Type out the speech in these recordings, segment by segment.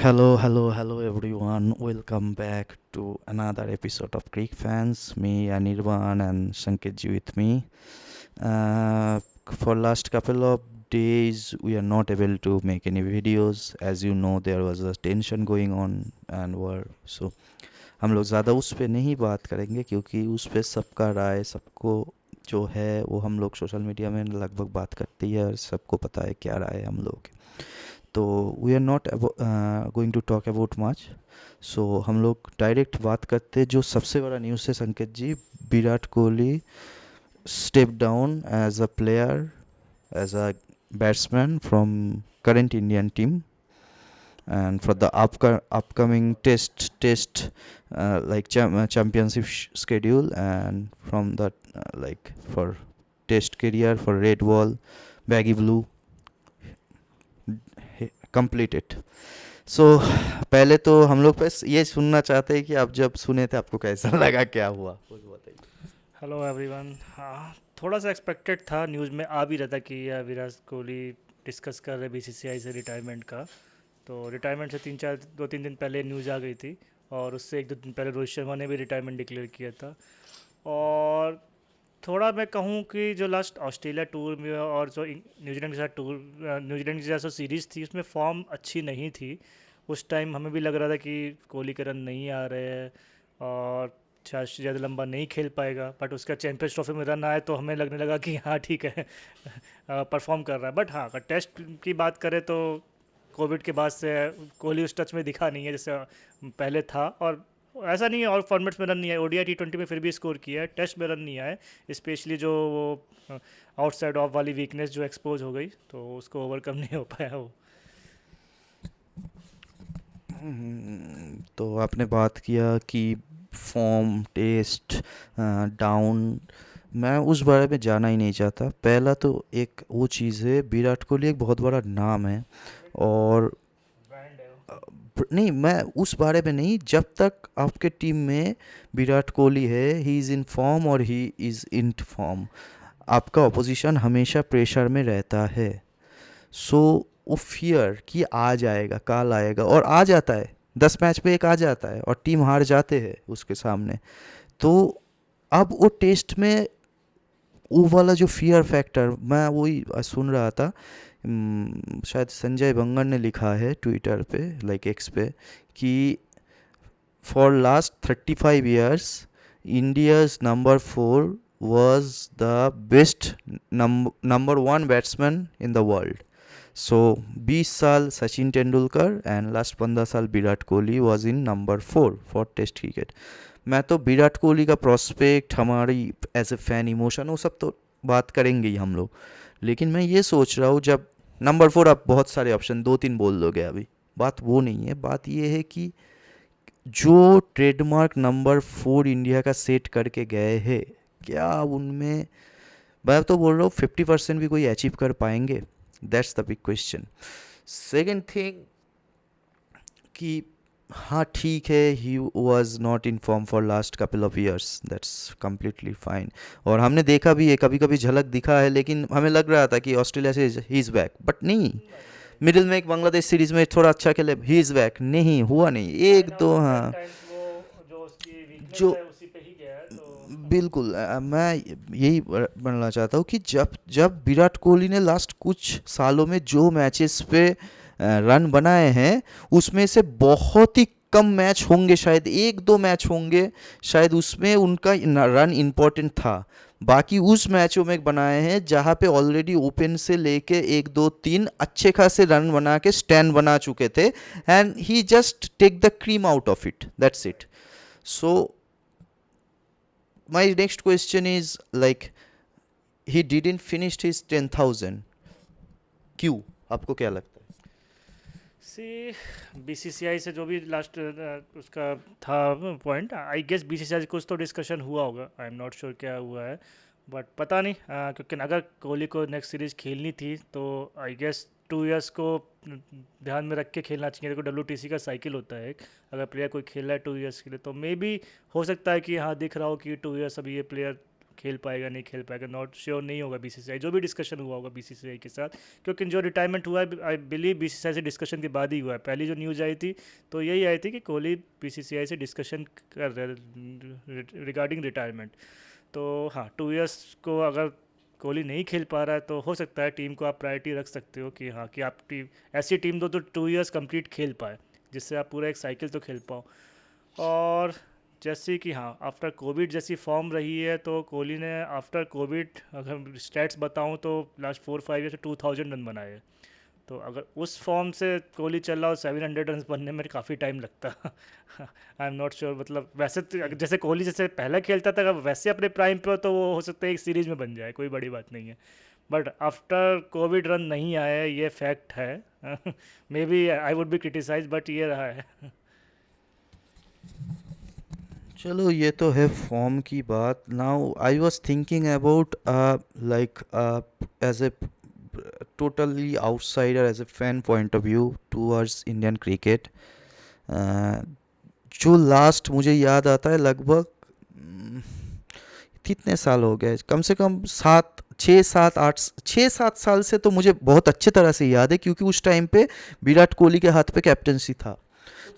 Hello everyone. Welcome back to another episode of Greek Fans. Me, Anirban, and Sanketji with me. For last couple of days, we are not able to make any videos. As you know, there was a tension going on and war. So हम लोग ज़्यादा उस पे नहीं बात करेंगे क्योंकि उस पे सबका राय सबको जो है वो हम लोग सोशल मीडिया में लगभग बात करते ही है और सबको पता है क्या राय है हम लोग की। तो we are not going to talk about much. So हम लोग डायरेक्ट बात करते हैं जो सबसे बड़ा न्यूज़ है Sanket ji. Virat Kohli step down as a player, as a batsman from current Indian team, and for the upcoming like championship schedule, and from that like for test career for red ball, baggy blue, completed. सो पहले तो हम लोग बस ये सुनना चाहते हैं कि आप जब सुने थे आपको कैसा लगा, क्या हुआ कुछ बताइए। Hello everyone. हाँ, थोड़ा सा एक्सपेक्टेड था, न्यूज़ में आ भी रहा था कि यह विराट कोहली डिस्कस कर रहे बीसीसीआई से रिटायरमेंट का। तो रिटायरमेंट से 2-3 दिन पहले न्यूज़ आ गई थी, और उससे 1-2 दिन पहले रोहित शर्मा ने भी रिटायरमेंट डिक्लेयर किया था। और थोड़ा मैं कहूँ कि जो लास्ट ऑस्ट्रेलिया टूर में और जो न्यूजीलैंड के साथ टूर, न्यूजीलैंड की जैसा सीरीज़ थी उसमें फॉर्म अच्छी नहीं थी। उस टाइम हमें भी लग रहा था कि कोहली के रन नहीं आ रहे हैं और शायद ज़्यादा लंबा नहीं खेल पाएगा, बट उसका चैंपियंस ट्रॉफी में रन आए तो हमें लगने लगा कि हाँ ठीक है, परफॉर्म कर रहा है। बट हाँ, अगर टेस्ट की बात करें तो कोविड के बाद से कोहली उस टच में दिखा नहीं है जैसे पहले था। और ऐसा नहीं है और फॉर्मेट्स में रन नहीं आए, ओडीआई टी20 में फिर भी स्कोर किया है, टेस्ट में रन नहीं आए। स्पेशली जो वो आउटसाइड ऑफ वाली वीकनेस जो एक्सपोज हो गई तो उसको ओवरकम नहीं हो पाया वो। तो आपने बात किया कि फॉर्म टेस्ट डाउन, मैं उस बारे में जाना ही नहीं चाहता। पहला तो एक वो चीज़ है, विराट कोहली एक बहुत बड़ा नाम है। और ब्रांड है वो। नहीं, मैं उस बारे में नहीं, जब तक आपके टीम में विराट कोहली है, ही इज़ इन फॉर्म और ही इज़ इन फॉर्म, आपका ऑपोजिशन हमेशा प्रेशर में रहता है। सो वो फियर कि आ जाएगा काल आएगा, और आ जाता है, 10 मैच पे एक आ जाता है और टीम हार जाते हैं उसके सामने। तो अब वो टेस्ट में वो वाला जो फियर फैक्टर, मैं वही सुन रहा था। शायद संजय बंगर ने लिखा है ट्विटर पे, लाइक एक्स पे, कि for last 35 years India's number 4 was the best number 1 batsman in the world. So 20 साल सचिन तेंदुलकर एंड लास्ट 15 साल Virat Kohli was in number 4 for test cricket. मैं तो विराट कोहली का प्रोस्पेक्ट, हमारी एज ए फैन इमोशन, वो सब तो बात करेंगे ही हम लोग। लेकिन मैं ये सोच रहा हूँ, जब नंबर 4, आप बहुत सारे ऑप्शन 2-3 बोल दोगे अभी, बात वो नहीं है। बात ये है कि जो ट्रेडमार्क नंबर 4 इंडिया का सेट करके गए हैं, क्या उनमें, मैं तो बोल रहा हूँ 50% भी कोई अचीव कर पाएंगे? That's the big question. Second thing कि हाँ ठीक है, he was not in form for last couple of years, that's completely fine. और हमने देखा भी है, कभी कभी झलक दिखा है, लेकिन हमें लग रहा था कि ऑस्ट्रेलिया से ही इज़ बैक, बट नहीं। नहीं नहीं मिडिल में एक बांग्लादेश सीरीज में थोड़ा अच्छा खेले, ही इज़ बैक, नहीं हुआ, नहीं एक चाइना दो, वर्ल्ड एट हाँ। टाइम्स वो जो उसकी वीकनेस जो है उसी पे ही गया है तो। बिल्कुल, मैं यही बनना चाहता हूँ कि जब जब विराट कोहली ने लास्ट कुछ सालों में जो मैचेस पे रन बनाए हैं, उसमें से बहुत ही कम मैच होंगे, शायद 1-2 मैच होंगे शायद उसमें उनका रन इम्पोर्टेंट था। बाकी उस मैचों में बनाए हैं जहाँ पे ऑलरेडी ओपन से लेके 1-2-3 अच्छे खासे रन बना के स्टैंड बना चुके थे, and he just take the cream out of it, that's it. So my next question is like, he didn't finish his 10,000, क्यों? आपको क्या लगता है? सी बीसीसीआई से जो भी लास्ट उसका था पॉइंट, आई गेस बीसीसीआई से कुछ तो डिस्कशन हुआ होगा, आई एम नॉट श्योर क्या हुआ है। बट पता नहीं, क्योंकि अगर कोहली को नेक्स्ट सीरीज खेलनी थी तो आई गेस 2 इयर्स को ध्यान में रख के खेलना चाहिए। देखो डब्ल्यू का साइकिल होता है एक, अगर प्लेयर कोई खेल रहा है 2 इयर्स के लिए तो मे बी हो सकता है कि हाँ दिख रहा हो कि 2 इयर्स अभी ये प्लेयर खेल पाएगा नहीं खेल पाएगा, नॉट श्योर नहीं होगा बीसीसीआई, जो भी डिस्कशन हुआ होगा बीसीसीआई के साथ, क्योंकि जो रिटायरमेंट हुआ है आई बिलीव बीसीसीआई से डिस्कशन के बाद ही हुआ है। पहली जो न्यूज़ आई थी तो यही आई थी कि कोहली बीसीसीआई से डिस्कशन कर रहे रिगार्डिंग रिटायरमेंट। तो हाँ, 2 इयर्स को अगर कोहली नहीं खेल पा रहा है तो हो सकता है टीम को आप प्रायोरिटी रख सकते हो कि हाँ, कि आप टीम ऐसी टीम दो तो 2 इयर्स कंप्लीट खेल पाए, जिससे आप पूरा एक साइकिल तो खेल पाओ। और जैसे कि हाँ, आफ्टर कोविड जैसी फॉर्म रही है तो कोहली ने आफ्टर कोविड अगर स्टैट्स बताऊं तो लास्ट 4-5 ईयर से 2000 रन बनाए हैं। तो अगर उस फॉर्म से कोहली चल रहा हो 700 रन बनने में काफ़ी टाइम लगता। आई एम नॉट श्योर, मतलब वैसे तो जैसे कोहली जैसे पहले खेलता था अगर वैसे अपने प्राइम पे हो तो वो हो सकता है एक सीरीज में बन जाए, कोई बड़ी बात नहीं है। बट आफ्टर कोविड रन नहीं आया, ये फैक्ट है। Maybe I would be criticise but ये रहा है। चलो ये तो है फॉर्म की बात. Now I was thinking about like as a totally outsider, as a fan point of view towards Indian cricket. जो लास्ट मुझे याद आता है लगभग कितने साल हो गए, कम से कम 6-7 से तो मुझे बहुत अच्छे तरह से याद है, क्योंकि उस टाइम पे विराट कोहली के हाथ पे कैप्टनसी था.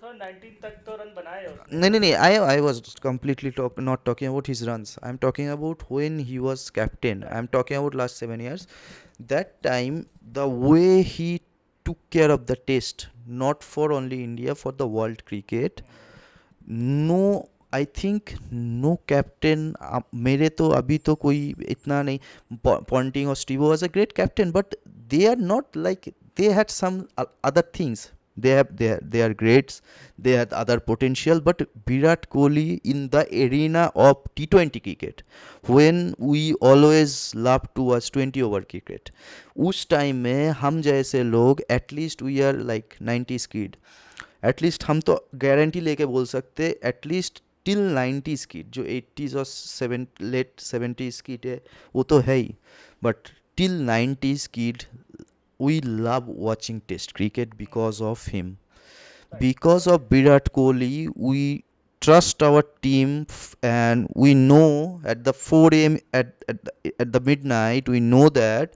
2019 तक तो रन बनाए उसने। नहीं नहीं नहीं, I was completely not talking about his runs. I'm talking about when he was captain. I'm talking about last 7 years. That time, the way he took care of the test, not for only India, for the world cricket, no, I think no captain, मेरे तो अभी तो कोई इतना नहीं. Ponting और Stevo was a great captain, but they are not like, they had some other things. They are greats, they had other potential, but Virat Kohli in the arena of T20 cricket, when we always love to watch 20 over cricket, उस time में हम जैसे लोग at least we are like 90s kid, at least हम तो guarantee लेके बोल सकते एटलीस्ट टिल 90s kid, जो 80s और लेट 70s kid है वो तो है ही, but till 90s kid we love watching test cricket because of him. Because of Virat Kohli, we trust our team, and we know at the 4 a.m. At the midnight, we know that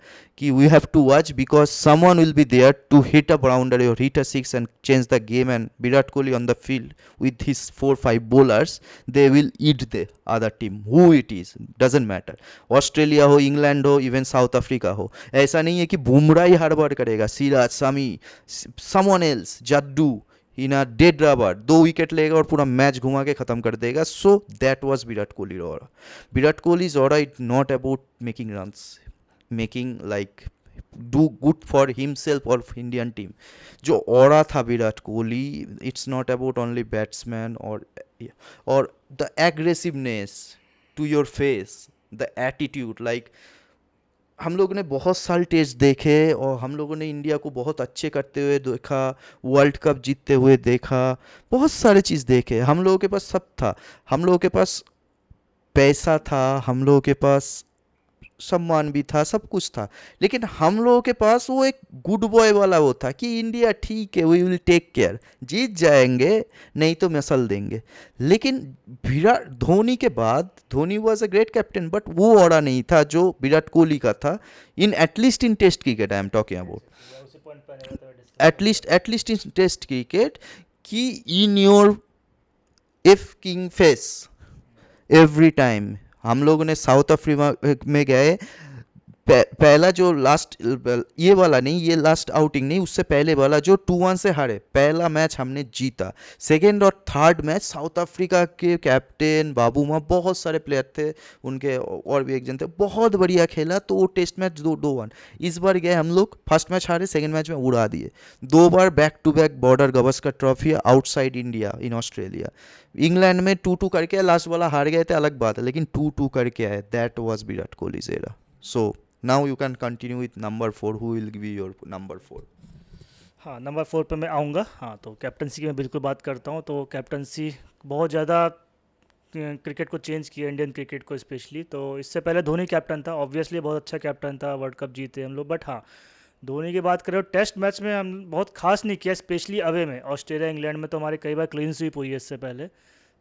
we have to watch, because someone will be there to hit a boundary or hit a six and change the game, and Virat Kohli on the field with his 4-5 bowlers, they will eat the other team, who it is, doesn't matter. Australia हो, England हो, even south Africa हो, ऐसा नहीं है कि बुमराह ही हड़बड़ करेगा. Siraj, Shami, someone else, Jaddu in a dead rubber 2 wicket लेगा और पूरा मैच घुमा के खत्म कर देगा. So that was Virat Kohli aura. Virat Kohli aura is not about making runs, making like do good for himself और इंडियन टीम. जो ऑरा था Virat Kohli, it's not about only batsman और the aggressiveness to your face, the attitude. Like हम लोगों ने बहुत साल test देखे और हम लोगों ने इंडिया को बहुत अच्छे करते हुए देखा, वर्ल्ड कप जीतते हुए देखा, बहुत सारे चीज़ देखे. हम लोगों के पास सब था, हम लोगों के पास पैसा था, हम लोगों के पास सम्मान भी था, सब कुछ था, लेकिन हम लोगों के पास वो एक गुड बॉय वाला वो था कि इंडिया ठीक है, वी विल टेक केयर, जीत जाएंगे नहीं तो मसल देंगे. लेकिन विराट धोनी के बाद, Dhoni was a great captain, but वो ऑरा नहीं था जो विराट कोहली का था, in at least in test cricket I am talking about, उसी पॉइंट पर आने वाला था discuss. At least in test cricket, कि in your if king face every time. हम लोगों ने साउथ अफ्रीका में गए, पहला जो लास्ट, ये वाला नहीं, ये लास्ट आउटिंग नहीं, उससे पहले वाला जो 2-1 से हारे, पहला मैच हमने जीता. सेकेंड और थर्ड मैच साउथ अफ्रीका के कैप्टन बाबूमा, बहुत सारे प्लेयर थे उनके, और भी एक जन थे, बहुत बढ़िया खेला. तो वो टेस्ट मैच 2-1. इस बार गए हम लोग, फर्स्ट मैच हारे, सेकेंड मैच में उड़ा दिए. 2 बार back to back Border Gavaskar trophy outside India in Australia. England में 2-2 करके लास्ट वाला हार गए थे, अलग बात है, लेकिन 2-2 करके आए. That was Virat Kohli's era. So now you can continue with number 4. Who will be your number 4? हाँ, नंबर 4 पे मैं आऊँगा. हाँ, तो कैप्टनसी की मैं बिल्कुल बात करता हूँ. तो कैप्टनसी बहुत ज़्यादा क्रिकेट को चेंज किया, इंडियन क्रिकेट को स्पेशली. तो इससे पहले धोनी कैप्टन था, ऑब्वियसली बहुत अच्छा कैप्टन था, वर्ल्ड कप जीते हम लोग. बट हाँ, धोनी की बात करें, टेस्ट मैच में हम बहुत खास नहीं किया, स्पेशली अवे में. ऑस्ट्रेलिया इंग्लैंड में तो हमारे कई बार क्लीन स्वीप हुई है इससे पहले.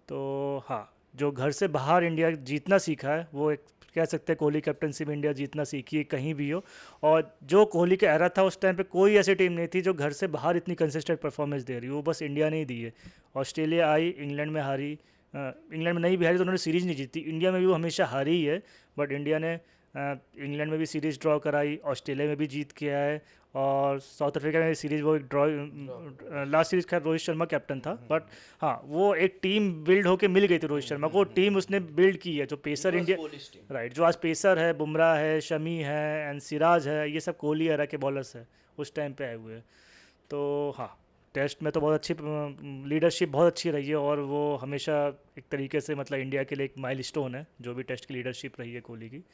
तो हाँ, जो घर से बाहर इंडिया जीतना सीखा है वो एक कह सकते हैं कोहली कैप्टनसी में इंडिया जीतना सीखी है कहीं भी हो। और जो कोहली का एरा था उस टाइम पे कोई ऐसी टीम नहीं थी जो घर से बाहर इतनी कंसिस्टेंट परफॉर्मेंस दे रही हो, वो बस इंडिया ने ही दी है। ऑस्ट्रेलिया आई, इंग्लैंड में हारी, इंग्लैंड में नहीं भी हारी तो उन्होंने सीरीज़ नहीं जीती, इंडिया में भी वो हमेशा हारी ही है। बट इंडिया ने इंग्लैंड में भी सीरीज़ ड्रॉ कराई, ऑस्ट्रेलिया में भी जीत के आया है, और साउथ अफ्रीका में सीरीज़ वो एक ड्रॉ, लास्ट सीरीज़ खैर रोहित शर्मा कैप्टन था, बट हाँ वो एक टीम बिल्ड होके मिल गई थी रोहित शर्मा को, टीम उसने बिल्ड की है जो पेसर इंडिया, राइट, जो आज पेसर है, बुमराह है, शमी है एंड सिराज है, ये सब कोहली एरा के बॉलर्स है उस टाइम पे आए हुए हैं। तो हाँ, टेस्ट में तो बहुत अच्छी लीडरशिप बहुत अच्छी रही है, और वो हमेशा एक तरीके से मतलब इंडिया के लिए एक माइलस्टोन है जो भी टेस्ट की लीडरशिप रही है कोहली की।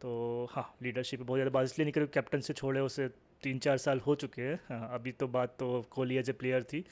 तो हाँ, लीडरशिप बहुत ज़्यादा बात इसलिए नहीं करी, कैप्टन से छोड़े उसे 3-4 साल हो चुके हैं। हाँ, अभी तो बात तो कोहली एज ए प्लेयर थी।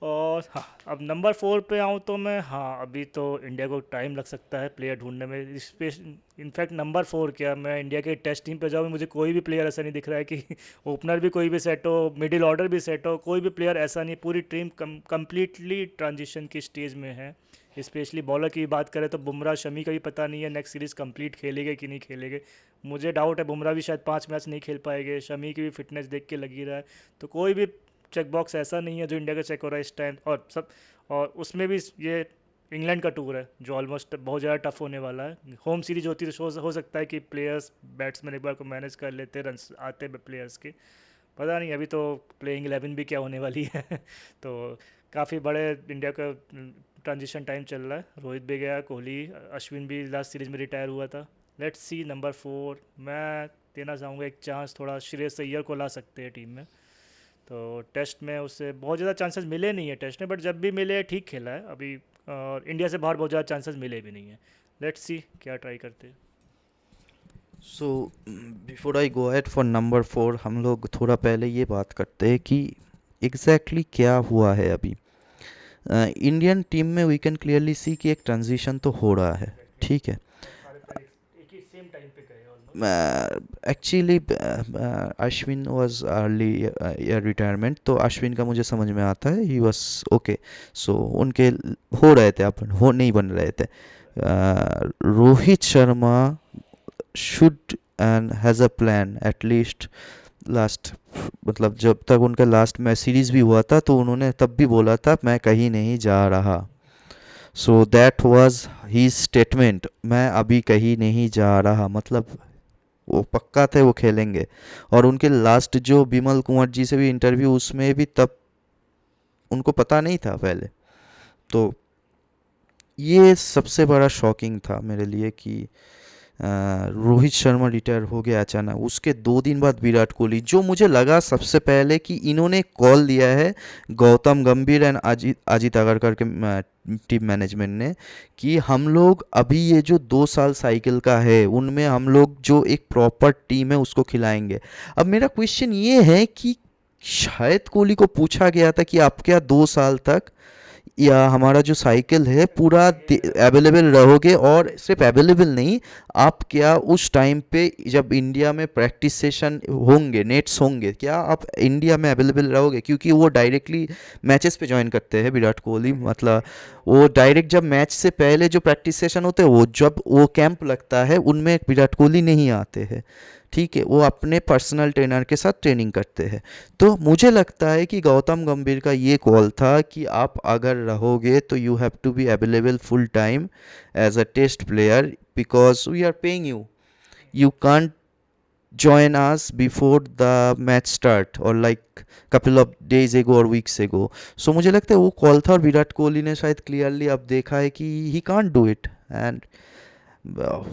और हाँ, अब नंबर 4 पे आऊँ तो मैं, हाँ अभी तो इंडिया को टाइम लग सकता है प्लेयर ढूंढने में, स्पेश इनफैक्ट नंबर 4 क्या, मैं इंडिया के टेस्ट टीम पे जाऊँ, मुझे कोई भी प्लेयर ऐसा नहीं दिख रहा है कि ओपनर भी कोई भी सेट हो, मिडिल ऑर्डर भी सेट हो, कोई भी प्लेयर ऐसा नहीं, पूरी टीम कम्प्लीटली ट्रांजिशन की स्टेज में है। स्पेशली बॉलर की बात करें तो बुमराह शमी का भी पता नहीं है नेक्स्ट सीरीज़ कंप्लीट खेलेंगे कि नहीं खेलेंगे। मुझे डाउट है बुमराह भी शायद 5 मैच नहीं खेल पाएंगे, शमी की भी फिटनेस देख के लगी रहा है। तो कोई भी चेक बॉक्स ऐसा नहीं है जो इंडिया का चेक हो रहा है इस टाइम, और सब, और उसमें भी ये इंग्लैंड का टूर है जो ऑलमोस्ट बहुत ज़्यादा टफ होने वाला है। होम सीरीज होती तो हो सकता है कि प्लेयर्स बैट्समैन एक बार को मैनेज कर लेते, रन आते प्लेयर्स के, पता नहीं अभी तो प्लेइंग 11 भी क्या होने वाली है तो काफ़ी बड़े इंडिया का ट्रांजिशन टाइम चल रहा है। रोहित भी गया, कोहली, अश्विन भी लास्ट सीरीज में रिटायर हुआ था। लेट्स सी नंबर 4, मैं देना चाहूँगा एक चांस, थोड़ा श्रेयस अय्यर को ला सकते हैं टीम में। तो टेस्ट में उससे बहुत ज़्यादा चांसेस मिले नहीं है टेस्ट में, बट जब भी मिले ठीक खेला है अभी, और इंडिया से बाहर बहुत ज़्यादा चांसेस मिले भी नहीं है। लेट्स सी क्या ट्राई करते हैं। So before I go ahead for number 4, हम लोग थोड़ा पहले ये बात करते हैं कि एग्जैक्टली क्या हुआ है अभी इंडियन टीम में। वी कैन क्लियरली सी कि एक ट्रांजिशन तो हो रहा है, ठीक है। सारे प्लेयर एक ही सेम टाइम पे गए almost. Actually Ashwin was early retirement, तो अश्विन का मुझे समझ में आता है, ही वाज ओके। सो उनके हो रहे थे, अपन हो नहीं बन रहे थे। Rohit Sharma should and has a plan at least last, मतलब जब तक उनका लास्ट मैच सीरीज़ भी हुआ था तो उन्होंने तब भी बोला था मैं कहीं नहीं जा रहा। So that was he statement, मैं अभी कहीं नहीं जा रहा, मतलब वो पक्का थे वो खेलेंगे। और उनके लास्ट जो बिमल कुंवर जी से भी इंटरव्यू, उसमें भी तब उनको पता नहीं था पहले। तो ये सबसे बड़ा शॉकिंग था मेरे लिए कि रोहित शर्मा रिटायर हो गया अचानक। उसके 2 दिन बाद विराट कोहली, जो मुझे लगा सबसे पहले कि इन्होंने कॉल दिया है गौतम गंभीर एंड अजीत अगरकर के टीम मैनेजमेंट ने, कि हम लोग अभी ये जो 2 साल साइकिल का है उनमें हम लोग जो एक प्रॉपर टीम है उसको खिलाएंगे। अब मेरा क्वेश्चन ये है कि शायद कोहली को पूछा गया था कि आप क्या 2 साल तक या हमारा जो साइकिल है पूरा अवेलेबल रहोगे, और सिर्फ अवेलेबल नहीं, आप क्या उस टाइम पे जब इंडिया में प्रैक्टिस सेशन होंगे, नेट्स होंगे, क्या आप इंडिया में अवेलेबल रहोगे? क्योंकि वो डायरेक्टली मैचेस पे ज्वाइन करते हैं विराट कोहली, मतलब वो डायरेक्ट जब मैच से पहले जो प्रैक्टिस सेशन होते हैं, वो जब वो कैंप लगता है उनमें विराट कोहली नहीं आते हैं, ठीक है, वो अपने पर्सनल ट्रेनर के साथ ट्रेनिंग करते हैं। तो मुझे लगता है कि गौतम गंभीर का ये कॉल था कि आप अगर रहोगे तो you have to be available full time as a test player, because we are paying you, you can't join us before the match start or like couple of days ago or weeks ago. So मुझे लगता है वो call था, और विराट कोहली ने शायद clearly अब देखा है कि he can't do it, and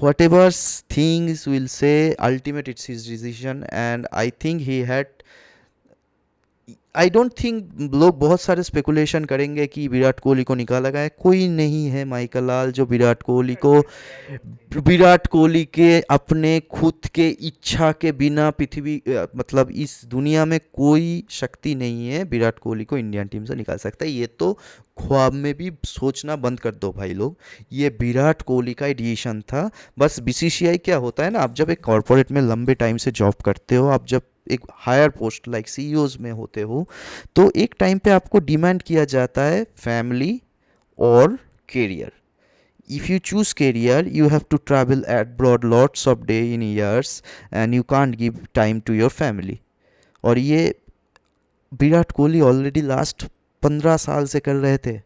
whatever things will say, ultimate it's his decision, and I think he had, I don't think लोग बहुत सारे स्पेकुलेशन करेंगे कि विराट कोहली को निकाला गया है। कोई नहीं है माइकल लाल जो विराट कोहली को, विराट कोहली के अपने खुद के इच्छा के बिना पृथ्वी मतलब इस दुनिया में कोई शक्ति नहीं है विराट कोहली को इंडियन टीम से निकाल सकता है। ये तो ख्वाब में भी सोचना बंद कर दो भाई लोग, ये विराट कोहली का डिसीजन था। बस बीसीसीआई क्या होता है ना, आप जब एक कॉरपोरेट में लंबे टाइम से जॉब करते हो, आप जब एक हायर पोस्ट लाइक सीईओज में होते हो, तो एक टाइम पे आपको डिमांड किया जाता है फैमिली और career, if you choose career, you have to travel abroad lots of day in years and you can't give time to your family. और ये विराट कोहली ऑलरेडी लास्ट 15 साल से कर रहे थे,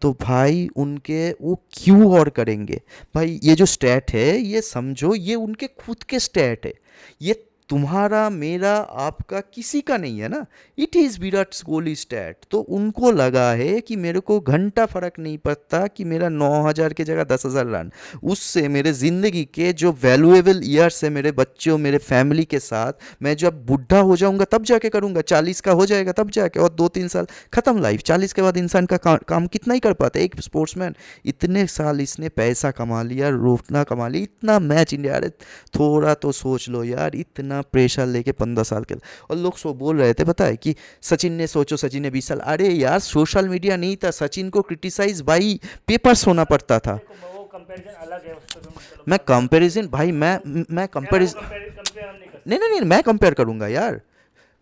तो भाई उनके वो क्यों और करेंगे? भाई ये जो स्टैट है ये समझो, ये उनके खुद के स्टैट है, ये तुम्हारा मेरा आपका किसी का नहीं है ना, it is Virat Kohli stat. तो उनको लगा है कि मेरे को घंटा फर्क नहीं पड़ता कि मेरा 9,000 की जगह 10,000 रन, उससे मेरे ज़िंदगी के जो वैल्यूएबल ईयर्स है मेरे बच्चों मेरे फैमिली के साथ, मैं जब बुढ़ा हो जाऊंगा तब जाके करूंगा, 40 का हो जाएगा तब जाके, और 2-3 साल खत्म लाइफ। 40 के बाद इंसान का काम कितना ही कर पाता है एक स्पोर्ट्समैन। इतने साल इसने पैसा कमा लिया, रोपना कमा लिया, इतना मैच इंडिया, अरे थोड़ा तो सोच लो यार, इतना प्रेशर लेके 15 साल के। और लोग सो बोल रहे थे पता है कि सचिन ने, सोचो सचिन ने 20 साल, अरे यार सोशल मीडिया नहीं था, सचिन को क्रिटिसाइज बाई पेपर्स होना पड़ता था। देखो वो कंपैरिजन अलग है, उसको तुम चलो मैं बात कर सकते कंपैरिजन भाई, मैं यार, वो कंपैरिजन, कंपेयर हम नहीं कर नहीं नहीं सकते। नहीं, मैं कंपेयर करूंगा यार,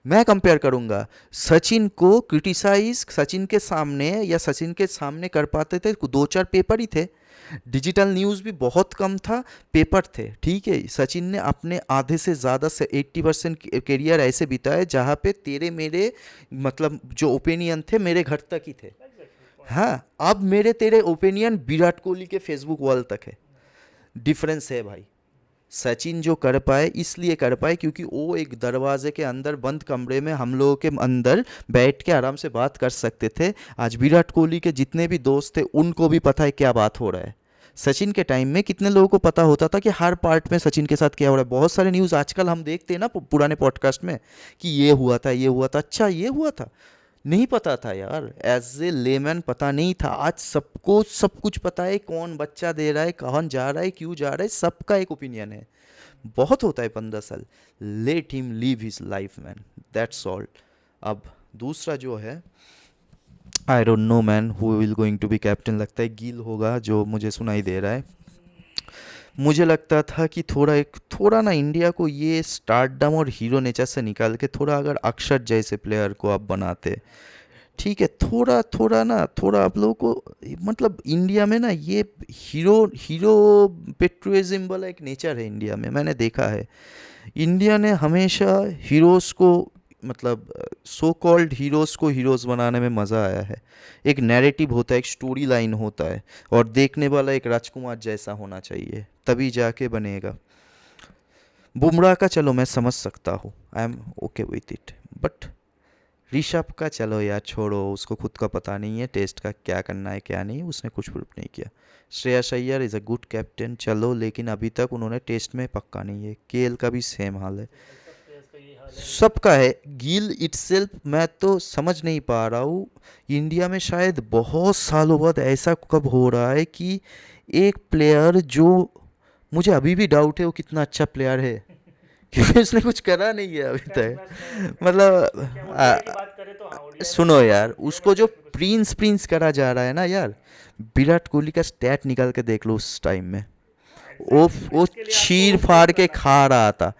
मैं कंपेयर करूंगा। सचिन को क्रिटिसाइज सचिन के सामने या सचिन के सामने कर पाते थे 2-4 पेपर ही थे, डिजिटल न्यूज़ भी बहुत कम था, पेपर थे, ठीक है। सचिन ने अपने आधे से ज़्यादा से 80% करियर ऐसे बिताए जहाँ पे तेरे मेरे मतलब जो ओपिनियन थे मेरे घर तक ही थे। एग्जैक्टली। हाँ, अब मेरे तेरे ओपिनियन विराट कोहली के फेसबुक वॉल तक है, डिफरेंस है भाई। सचिन जो कर पाए इसलिए कर पाए क्योंकि वो एक दरवाजे के अंदर बंद कमरे में हम लोगों के अंदर बैठ के आराम से बात कर सकते थे। आज विराट कोहली के जितने भी दोस्त थे उनको भी पता है क्या बात हो रहा है। सचिन के टाइम में कितने लोगों को पता होता था कि हर पार्ट में सचिन के साथ क्या हो रहा है? बहुत सारे न्यूज़ आजकल हम देखते हैं ना पुराने पॉडकास्ट में कि ये हुआ था, ये हुआ था, अच्छा ये हुआ था, नहीं पता था यार, एज ए लेमैन पता नहीं था। आज सबको सब कुछ पता है, कौन बच्चा दे रहा है, कौन जा रहा है, क्यों जा रहा है, सबका एक ओपिनियन है। बहुत होता है 15 साल, let him live his life man, that's all. अब दूसरा जो है, I don't know man who will going to be captain, लगता है गिल होगा जो मुझे सुनाई दे रहा है। मुझे लगता था कि थोड़ा ना इंडिया को ये स्टारडम और हीरो नेचर से निकाल के थोड़ा अगर अक्षर जैसे प्लेयर को आप बनाते, ठीक है, थोड़ा थोड़ा ना, थोड़ा आप लोगों को मतलब इंडिया में ना ये हीरो हीरो पेट्रियटिज्म वाला एक नेचर है इंडिया में, मैंने देखा है। इंडिया ने हमेशा हीरोज़ को मतलब सो कॉल्ड हीरोज़ को हीरोज़ बनाने में मज़ा आया है। एक नैरेटिव होता है, एक स्टोरी लाइन होता है, और देखने वाला एक राजकुमार जैसा होना चाहिए तभी जाके बनेगा। बुमराह का चलो मैं समझ सकता हूँ, I am okay with it, but Rishabh का चलो यार छोड़ो, उसको खुद का पता नहीं है टेस्ट का क्या करना है क्या नहीं, उसने कुछ प्रूव नहीं किया। Shreyas Iyer is a good captain चलो, लेकिन अभी तक उन्होंने टेस्ट में पक्का नहीं है। केएल का भी सेम हाल है, भाई सब प्लेयर्स का ये हाल है इंडिया में। सबका है। गिल इटसेल्फ मैं तो समझ नहीं पा रहा हूँ, इंडिया में शायद बहुत सालों बाद ऐसा कब हो रहा है कि एक प्लेयर जो मुझे अभी भी डाउट है वो कितना अच्छा प्लेयर है क्योंकि उसने कुछ करा नहीं है अभी टेस्ट मैच में तक, क्या मतलब क्या ओडीआई की बात करें तो हाँ, ओडीआई में सुनो कुछ यार, जीरो में उसको जो टेस्ट में कुछ नहीं प्रिंस प्रिंस करा जा रहा है ना यार, विराट कोहली का स्टैट निकाल के देख लो उस टाइम में, किया। हाँ वो एग्जैक्टली, वो इसके लिए आपको चीर वो प्रूव फाड़ के करना खा पड़ेगा। रहा था।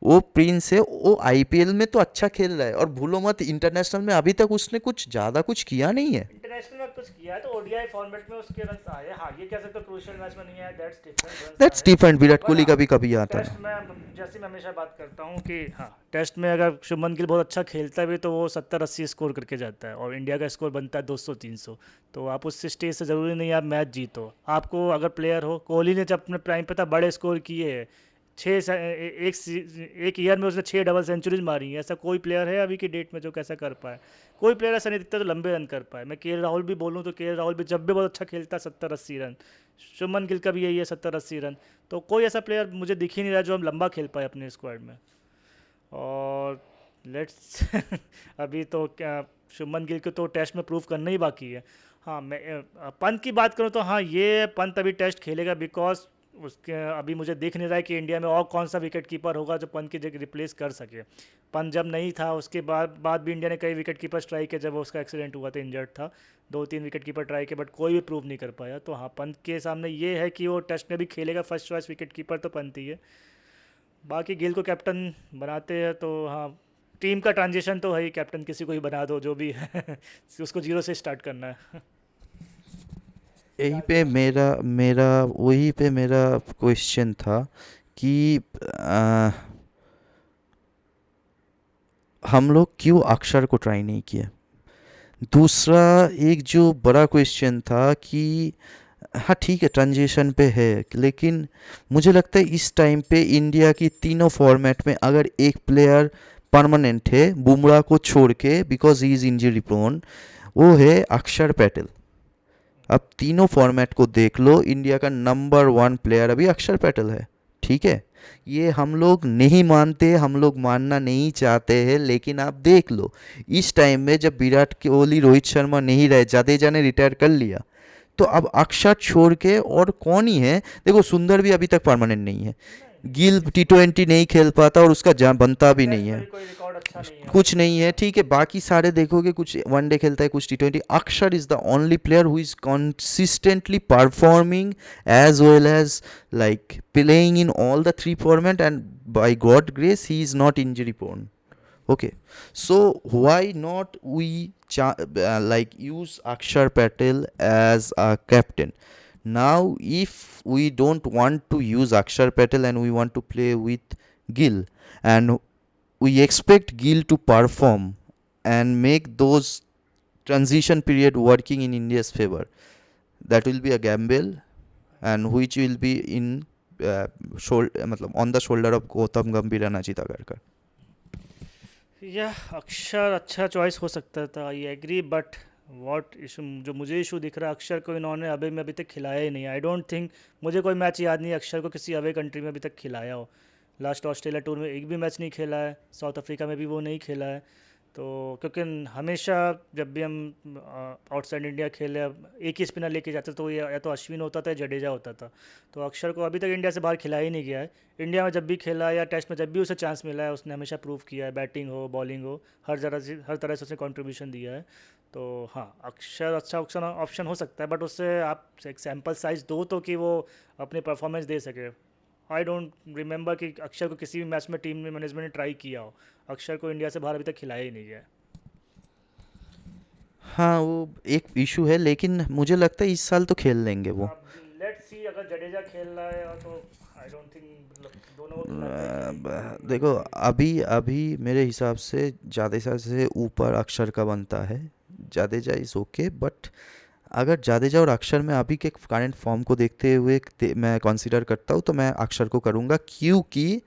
वो प्रिंस है, वो आईपीएल में तो अच्छा खेल रहा है, और भूलो मत इंटरनेशनल में अभी तक उसने कुछ ज़्यादा कुछ किया नहीं है। इंटरनेशनल में कुछ किया है तो ओडीआई फॉर्मेट में उसके रन आए, हाँ ये कह सकते हो क्रूशियल मैच में नहीं आया, दैट्स डिफरेंट, रन दैट्स आए। डिफरेंट, विराट पर कोहली हाँ, कभी कभी आता टेस्ट था। में जैसे मैं हमेशा बात करता हूँ कि हाँ, टेस्ट में अगर शुभमन गिल बहुत अच्छा खेलता भी तो वो 70-80 स्कोर करके जाता है, और इंडिया का स्कोर बनता है 200-300। तो आप उस स्टेज से ज़रूरी नहीं है आप मैच जीतो, आपको अगर प्लेयर हो, कोहली ने जब अपने प्राइम पे था बड़े स्कोर किए हैं, एक ईयर में उसने 6 डबल सेंचुरीज मारी है, ऐसा कोई प्लेयर है अभी की डेट में जो कैसा कर पाए? कोई प्लेयर ऐसा नहीं दिखता जो लंबे रन कर पाए। मैं के राहुल भी बोलूँ तो के राहुल भी जब भी बहुत अच्छा खेलता है 70-80 रन, शुभमन गिल का भी यही है 70-80 रन। तो कोई ऐसा प्लेयर मुझे दिख ही नहीं रहा जो हम लंबा खेल पाए अपने स्क्वाड में। और लेट्स अभी तो क्या, शुभमन गिल को तो टेस्ट में प्रूव करना ही बाकी है। हाँ मैं पंत की बात करूँ तो हाँ, ये पंत अभी टेस्ट खेलेगा बिकॉज उसके अभी मुझे दिख नहीं रहा है कि इंडिया में और कौन सा विकेट कीपर होगा जो पंत की जगह रिप्लेस कर सके। पंत जब नहीं था उसके बाद भी इंडिया ने कई विकेट कीपर ट्राई किए, जब उसका एक्सीडेंट हुआ था, इंजर्ड था, 2-3 विकेट कीपर ट्राई किए बट कोई भी प्रूव नहीं कर पाया। तो हाँ, पंत के सामने ये है कि वो टेस्ट में भी खेलेगा, फर्स्ट चॉइस विकेट कीपर तो पंत ही है। बाकी गिल को कैप्टन बनाते हैं तो हाँ, टीम का ट्रांजिशन तो है ही, कैप्टन किसी को ही बना दो जो भी है उसको जीरो से स्टार्ट करना है। यही पे मेरा मेरा वही पे मेरा क्वेश्चन था कि आ, हम लोग क्यों अक्षर को ट्राई नहीं किया। दूसरा एक जो बड़ा क्वेश्चन था कि हाँ ठीक है ट्रांजिशन पे है, लेकिन मुझे लगता है इस टाइम पे इंडिया की तीनों फॉर्मेट में अगर एक प्लेयर परमानेंट है बुमराह को छोड़ के, because he is injury prone, वो है अक्षर पटेल। अब तीनों फॉर्मेट को देख लो, इंडिया का नंबर वन प्लेयर अभी अक्षर पटेल है। ठीक है, ये हम लोग नहीं मानते, हम लोग मानना नहीं चाहते हैं, लेकिन आप देख लो इस टाइम में जब विराट कोहली रोहित शर्मा नहीं रहे, जडेजा ने रिटायर कर लिया, तो अब अक्षर छोड़ के और कौन ही है। देखो सुंदर भी अभी तक परमानेंट नहीं है, नहीं, गिल T20 नहीं खेल पाता और उसका जहाँ बनता भी नहीं टेस्ट में है, भी कोई रिकॉर्ड अच्छा नहीं है कुछ उसका। नहीं है। ठीक है, बाकी सारे देखोगे कुछ वनडे खेलता है कुछ T20। Akshar is the only player who is consistently performing as well as like playing in all the three format, and by god grace he is not injury prone. Okay, so why not we like use Akshar Patel as a captain? Now, if we don't want to use Akshar Patel and we want to play with Gill, and we expect Gill to perform and make those transition period working in India's favor, that will be a gamble, and which will be in मतलब on the shoulder of Gautam Gambhir and Ajit Agarkar. या अक्षर अच्छा choice हो सकता था, I agree, but what issue जो मुझे issue दिख रहा है, अक्षर को इन्होंने अभी में अभी तक खिलाया ही नहीं। आई डोंट थिंक, मुझे कोई मैच याद नहीं है अक्षर को किसी अवे कंट्री में अभी तक खिलाया हो। लास्ट ऑस्ट्रेलिया टूर में एक भी मैच नहीं खेला है, साउथ अफ्रीका में भी वो नहीं खेला है। तो क्योंकि हमेशा जब भी हम आउटसाइड इंडिया खेले, अब एक ही स्पिनर लेके जाते तो ये या तो अश्विन होता था या जडेजा होता था। तो अक्षर को अभी तक इंडिया से बाहर खिलाया ही नहीं गया है। इंडिया में जब भी खेला है या टेस्ट में जब भी उसे चांस मिला है, उसने हमेशा प्रूव किया है, बैटिंग हो बॉलिंग हो, हर तरह से उसने कंट्रीब्यूशन दिया है। तो हाँ, अक्षर अच्छा ऑप्शन ऑप्शन हो सकता है, बट उससे आप एक सैम्पल साइज दो तो कि वो अपनी परफॉर्मेंस दे सके। आई डोंट रिमेंबर कि अक्षर को किसी भी मैच में टीम में मैनेजमेंट ने ट्राई किया हो। अक्षर को इंडिया से बाहर अभी तक खिलाया ही नहीं गया है। हाँ वो एक इशू है, लेकिन मुझे लगता है इस साल तो खेल लेंगे वो। अब लेट्स सी, अगर जडेजा खेल रहा है तो आई डोंट थिंक मतलब दोनों को खिलाते हैं कि कोई देखो दिक्कत नहीं। अभी अभी मेरे हिसाब से जाडेजा से ऊपर अक्षर का बनता है। जाडेजा इज ओके, बट अगर जाडेजा और अक्षर में अभी के करंट फॉर्म को देखते हुए मैं कंसीडर करता हूँ, तो मैं अक्षर को करूँगा, क्योंकि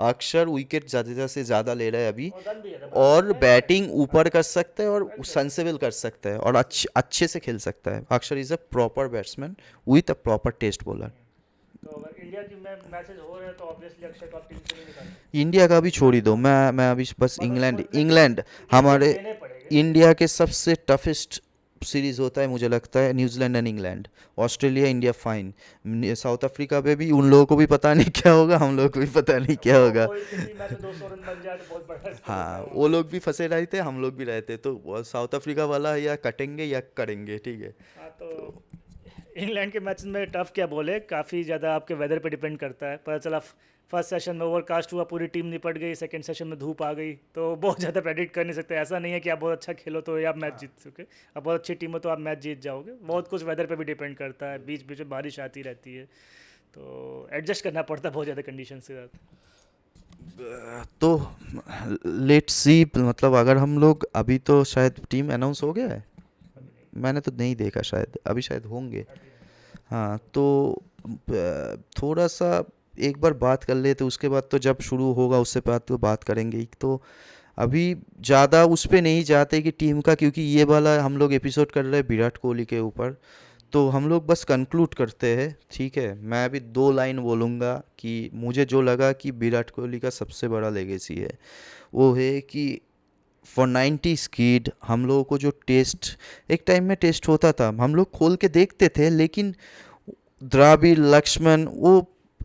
अक्षर विकेट जाडेजा से ज़्यादा ले रहा है अभी, और रन भी है, बराबर और है नहीं। बैटिंग ऊपर कर सकता है और वेल सेड। सेंसेबल कर सकता है और वेल सेड। अच्छे से खेल सकता है। Akshar is a proper batsman with a proper test bowler. तो अगर इंडिया की मैचेस हो रहे हैं तो ऑब्वियसली अक्षय को आप टीम से नहीं निकाल सकते। इंडिया का भी छोड़ ही दो, मैं अभी बस बट उसको इंग्लैंड लेकिन इंग्लैंड इंडिकेटर्स हमारे देने पड़ेंगे। इंडिया के सबसे टफेस्ट सीरीज होता है मुझे लगता है New Zealand and England. Australia India fine, south Africa पे भी उन लोगों को भी पता नहीं क्या होगा, हम लोगों को भी पता नहीं क्या वो होगा। कोई किसी मैच में 200 रन बन जाए तो बहुत बड़ा स्कोर होता हाँ है वहाँ वो पे। लोग भी फंसे रहते, हम लोग भी रहते, तो साउथ अफ्रीका वाला या कटेंगे या करेंगे, ठीक है। हाँ, तो तो इंग्लैंड के मैच में टफ क्या बोले, काफ़ी ज़्यादा आपके वेदर पे डिपेंड करता है। पता चला फर्स्ट सेशन में ओवरकास्ट हुआ, पूरी टीम निपट गई, सेकंड सेशन में धूप आ गई, तो बहुत ज़्यादा प्रेडिक्ट कर नहीं सकते। ऐसा नहीं है कि आप बहुत अच्छा खेलो तो ये आप मैच जीत सके, आप बहुत अच्छी टीम हो तो आप मैच जीत जाओगे। बहुत कुछ वेदर पे भी डिपेंड करता है, बीच बीच में बारिश आती रहती है, तो एडजस्ट करना पड़ता है बहुत ज़्यादा कंडीशन के साथ। तो लेट्स सी, मतलब अगर हम लोग अभी तो शायद टीम अनाउंस हो गया है, अभी नहीं, मैंने तो नहीं देखा, शायद अभी शायद होंगे। अभी नहीं। हाँ तो थोड़ा सा एक बार बात कर ले, तो उसके बाद तो जब शुरू होगा उससे बाद तो बात करेंगे ही। तो अभी ज़्यादा उस पे नहीं जाते कि टीम का, क्योंकि ये वाला हम लोग एपिसोड कर रहे हैं विराट कोहली के ऊपर, तो हम लोग बस कंक्लूड करते हैं। ठीक है, मैं अभी दो लाइन बोलूँगा कि मुझे जो लगा कि विराट कोहली का सबसे बड़ा लेगेसी है, वो है कि फॉर 90s किड हम लोगों को जो टेस्ट, एक टाइम में टेस्ट होता था हम लोग खोल के देखते थे, लेकिन द्राविड लक्ष्मण वो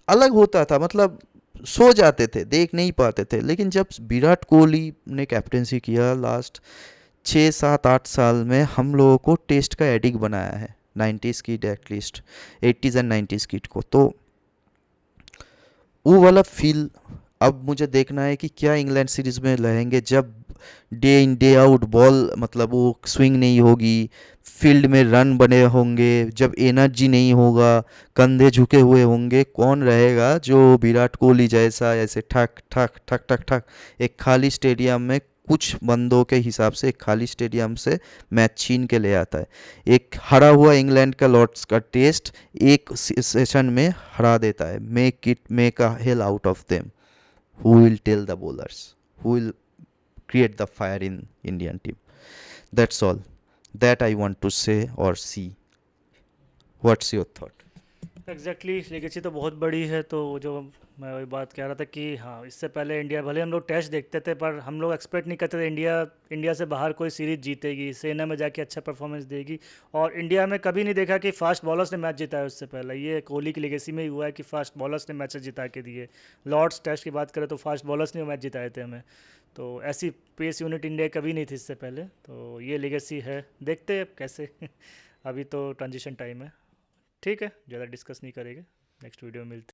अलग होता था, मतलब सो जाते थे, देख नहीं पाते थे। लेकिन जब विराट कोहली ने कैप्टेंसी किया लास्ट 6 7 8 साल में, हम लोगों को टेस्ट का एडिक्ट बनाया है 90s kid, at least 80s and 90s kid को। तो वो वाला फील अब मुझे देखना है कि क्या इंग्लैंड सीरीज में रहेंगे, जब day in day out ball मतलब वो स्विंग नहीं होगी, फील्ड में रन बने होंगे, जब एनर्जी नहीं होगा, कंधे झुके हुए होंगे, कौन रहेगा जो विराट कोहली जैसा ऐसे ठक ठक ठक ठक ठक एक खाली स्टेडियम में, कुछ बंदों के हिसाब से एक खाली स्टेडियम से मैच छीन के ले आता है। एक हरा हुआ इंग्लैंड का लॉर्ड्स का टेस्ट एक सेशन में हरा देता है। Make a hell out of them. Who will tell the bowlers? Who will create the fire in Indian team? That's all that I want to say or see. What's your thought? Exactly legacy तो बहुत बड़ी है। तो जो मैं वही बात कह रहा था कि हाँ, इससे पहले इंडिया भले हम लोग टेस्ट देखते थे पर हम लोग एक्सपेक्ट नहीं करते थे इंडिया इंडिया से बाहर कोई सीरीज जीतेगी, सेना में जाके अच्छा परफॉर्मेंस देगी। और इंडिया में कभी नहीं देखा कि फास्ट बॉलर्स ने मैच जिताया उससे पहले। ये कोहली की लेगेसी में ही हुआ है कि फास्ट बॉलर्स ने मैचेस जिता के दिए। लॉर्ड्स टेस्ट की बात करें तो फास्ट बॉलर्स ने मैच जिताए थे हमें। तो ऐसी पेस यूनिट इंडिया कभी नहीं थी इससे पहले। तो ये लेगेसी है, देखते हैं अब कैसे अभी तो ट्रांजिशन टाइम है। ठीक है, ज़्यादा डिस्कस नहीं करेंगे, नेक्स्ट वीडियो में मिलते हैं।